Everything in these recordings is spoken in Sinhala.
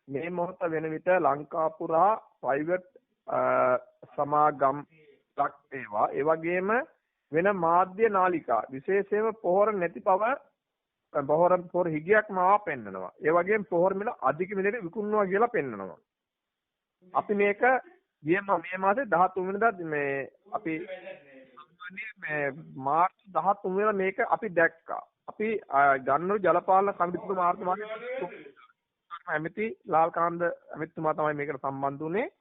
මේ මොහොත වෙන විට ලංකා පුරා ප්‍රයිවට් සමාගම් ලක් ඒවා ඒ වගේම වෙන මාධ්‍ය නාලිකා විශේෂයෙන්ම පොහොර නැති පව පොහොර හිගයක් මාව පෙන්නනවා. ඒ වගේම පොහොර මිල අධික මිලට විකුණනවා කියලා පෙන්නනවා. අපි මේක මේ මාසේ 13 වෙනිදා මේ අපි මේ මාර්තු 13 වෙනිදා මේක අපි දැක්කා. අපි ගන්නු ජලපාලන කමිටුව මාර්තු මාසයේ ඇමති ලාල්කාන්ද ඇමතිතුමා තමයි මේකට සම්බන්ධ වුණේ.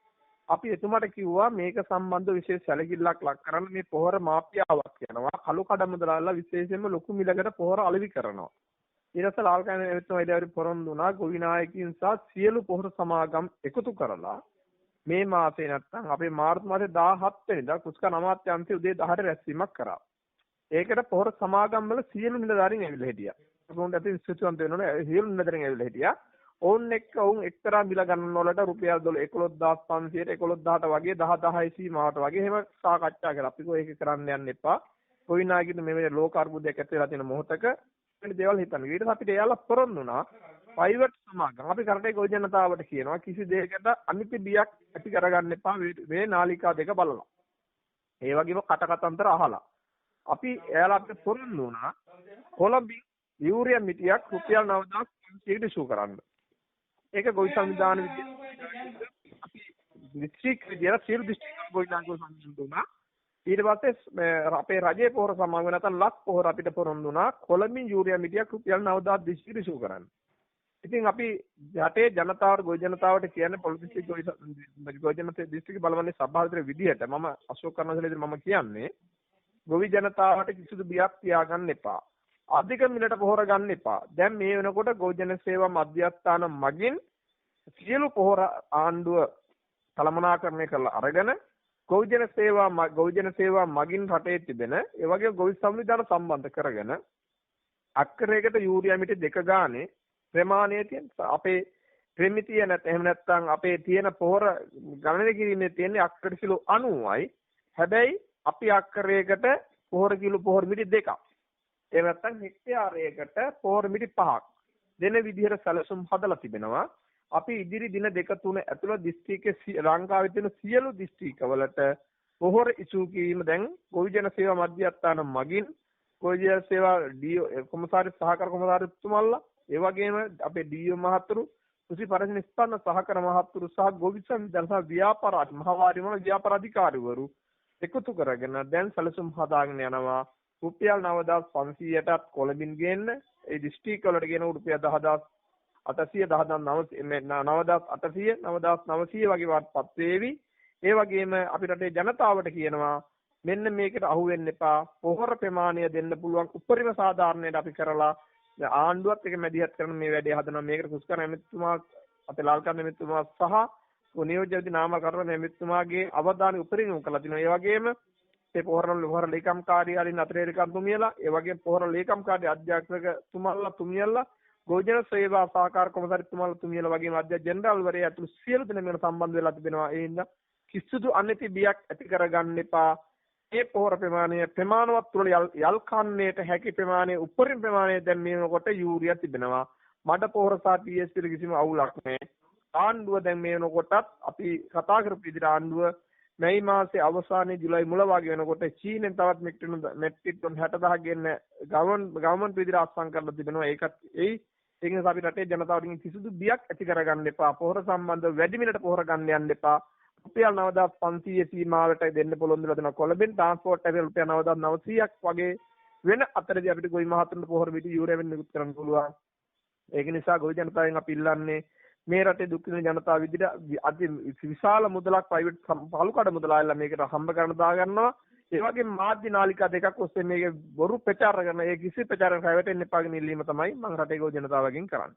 අපි එතුමාට කිව්වා මේක සම්බන්ධ විශේෂ සැලකිල්ලක් ලක් කරන්න මේ පොහොර මාෆියාවක් යනවා. කළු කඩ මුදලාලා විශේෂයෙන්ම ලොකු මිලකට පොහොර අලෙවි කරනවා. ඊට පස්සේ ලාල්කාන්ද ඇමතිතුමා ඉදිරියට පොරොන්දු වුණා ගොවිනායකයින් සහ සියලු පොහොර සමාගම් එකතු කරලා මේ මාසේ නැත්තම් අපේ මාර්තු මාසේ 17 වෙනිදා කුස්කා අමාත්‍යාංශයේ උදේ 10ට රැස්වීමක් කරා. ඒකට පොහොර සමාගම් වල සියලු නිලධාරීන් ඇවිල්ලා හිටියා. ඒගොල්ලන්ට ඇති ස්තුතිවන්ත වෙනවනේ සියලු නිලධාරීන් ඇවිල්ලා හිටියා. ඔවුන් එක්ක ඔවුන් එක්තරා මිල ගණන් වලට රුපියල් 11500ට 11000ට වගේ 10000 සීමාවට වගේ එහෙම සාකච්ඡා කරා. අපි ඒක කරන්න යන්න එපා. කොයිනාගිට මේ ලෝක අර්බුදයක් ඇති වෙලා තියෙන මොහොතක මේ දේවල් හිතන්න. ඊට අපිට එයාලා පොරොන්දු වුණා ප්‍රයිවට් සමාගම් අපි කරටේ ගොවි ජනතාවට කියනවා කිසි දෙයකට අනිත්‍ය බියක් ඇති කරගන්න එපා මේ නාලිකා දෙක බලලා. ඒ වගේම කටකතන්තර අහලා. අපි එයාලා අපිට පොරොන්දු වුණා කොළඹින් යූරියා මිටියක් රුපියල් 9500ට ඉෂු කරන්න. ඒක ගොවි සංවිධාන විද්‍යාලය අපි දිස්ත්‍රික් විද්‍යාලය සියලු දිස්ත්‍රික් ගොවි නායකයෝ සම්බන්ධ වුණා. ඊට පස්සේ අපේ රජයේ පොහොර සමාගම නැත්නම් ලක් පොහොර අපිට පොරොන්දු වුණා කොළඹින් යූරියා මිටියක් රුපියල් 9200ට ඉෂු කරන්න. ඉතින් අපි රටේ ජනතාවට ගොවි ජනතාවට කියන්නේ පොලිටික්ස් ගොවි ජනතාවේ දිස්ත්‍රික් බලවන්නේ සභාපති විදිහට මම අශෝක් කර්ණසේන මම කියන්නේ ගොවි ජනතාවට කිසිදු බියක් තියාගන්න එපා. අධික මිලට පොහොර ගන්න එපා. දැන් මේ වෙනකොට ගොවි ජන සේවා මධ්‍යස්ථාන මගින් සියලු පොහොර ආණ්ඩුව කළමනාකරණය කරලා අරගෙන ගොවි ජන සේවා මගින් රටේ තිබෙන ඒ වගේ ගොවි සංවිධාන සම්බන්ධ කරගෙන අක්කරයකට යූරියා මිටි දෙක ගානේ ප්‍රමාණයේ තියෙන අපේ ප්‍රමිතිය එහෙම නැත්නම් අපේ තියෙන පොහොර ගණනය කිරීමේ තියෙන අක්කර කිලෝ 90යි. හැබැයි අපි අක්කරයකට පොහොර මිටි දෙකක්. එහෙම නැත්නම් හෙක්ටයාරයකට පොහොර මිටි 5ක් දෙන විදිහට සැලසුම් හදලා තිබෙනවා. අපි ඉදිරි දින 2-3 ඇතුළත දිස්ත්‍රික්කයේ ලංකාවේ තියෙන සියලු දිස්ත්‍රික්කවලට පොහොර ඉසු කිරීම දැන් ගොවි ජන සේවා මධ්‍යස්ථාන මගින් ගොවි ජන සේවා කොමසාරිස් සහකාර කොමසාරිස්තුමල්ලා ඒ වගේම අපේ ඩීఓ මහතුරු කෘෂි පරිශ්‍රණ සහකාර මහතුරු සහ ගොවි සංවිධාන සහ ව්‍යාපාර මහවාරිම ව්‍යාපාර අධිකාරිවරු එකතු කරගෙන දැන් සැලසුම් හදාගෙන යනවා. රුපියල් 9500ටත් කොළඹින් ගේන්න ඒ දිස්ත්‍රික්ක වලට ගෙන රුපියල් 10000 9800 වගේ වත්පත් වේවි. ඒ වගේම අපි රටේ ජනතාවට කියනවා මෙන්න මේකට අහු වෙන්න එපා. පොහොර ප්‍රමාණය දෙන්න පුළුවන් උපරිම සාධාරණයට අපි කරලා ආණ්ඩුවත් එක මැදිහත් කරන මේ වැඩේ හදනවා. මේකට කුස්කර එමෙතුමා අපේ ලාල්කන්ද එමෙතුමා සහ නියෝජ්‍ය නාමකරණ එමෙතුමාගේ අවධානය උපරිම යොමු කරලා තිනවා. ඒ වගේම මේ පොහොර ලේකම් කාර්යාලයින් අතරේකම් තුමියලා ඒ වගේම පොහොර ලේකම් කාර්ය අධ්‍යක්ෂක තුමියලා ගොවි ජන සේවා සහකාර කොමසාරිස්තුමාලා තුමියලා වගේම අධ්‍යක්ෂ ජෙනරාල්වරයා ඇතුළු සියලු දෙනා මේකට සම්බන්ධ වෙලා තිබෙනවා. ඒ හින්දා කිසිදු අනැති බියක් ඇති කරගන්න එපා. මේ පොහොර ප්‍රමාණවත් තුල යල් කන්නේට හැකි ප්‍රමාණය උපරිම ප්‍රමාණය දැන් මේ වෙනකොට යූරියා තිබෙනවා. මඩ පොහොර සහ PSP කිසිම අවුලක් නැහැ. ආණ්ඩුව දැන් මේ වෙනකොටත් අපි කතා කරපු විදිහට ආණ්ඩුව මැයි මාසේ අවසානයේ ජුලයි මුල වගේ වෙනකොට චීනෙන් තවත් මෙට්‍රික් ටන් 60000 ගෙන්න ගවර්න්මන්ට් විදිහට අත්සන් කරලා තිබෙනවා. ඒක නිසා අපි රටේ ජනතාවගෙන් කිසිදු බියක් ඇති කරගන්න එපා. පොහොර සම්බන්ධව වැඩි මිලට පොහොර ගන්න යන්න එපා. රුපියල් 9500 සීමාවට දෙන්න පොළොන්දු වෙලා දෙනවා. කොළඹින් ට්‍රාන්ස්පෝර්ට් ඇවිල්ලා රුපියල් 9900ක් වගේ වෙන අතරදී අපිට ගොවි මහතුන්ට පොහොර මිටි යූරියා වෙන්න නිකුත් කරන්න පුළුවන්. ඒක නිසා ගොවි ජනතාවෙන් අපි ඉල්ලන්නේ මේ රටේ දුක් විඳින ජනතාව විදිහට අති විශාල මුදලක් ප්‍රයිවට් පළුකඩ මුදලායලා මේකට හම්බ කරන දා ගන්නවා. ඒ වගේම මාධ්‍ය නාලිකා දෙකක් ඔස්සේ මේක බොරු ප්‍රචාර කරන ඒ කිසි ප්‍රචාරයක් රැවටෙන්න එපා කියන ඉල්ලීම තමයි මම රටේ ගොවි ජනතාවගෙන් කරන්නේ.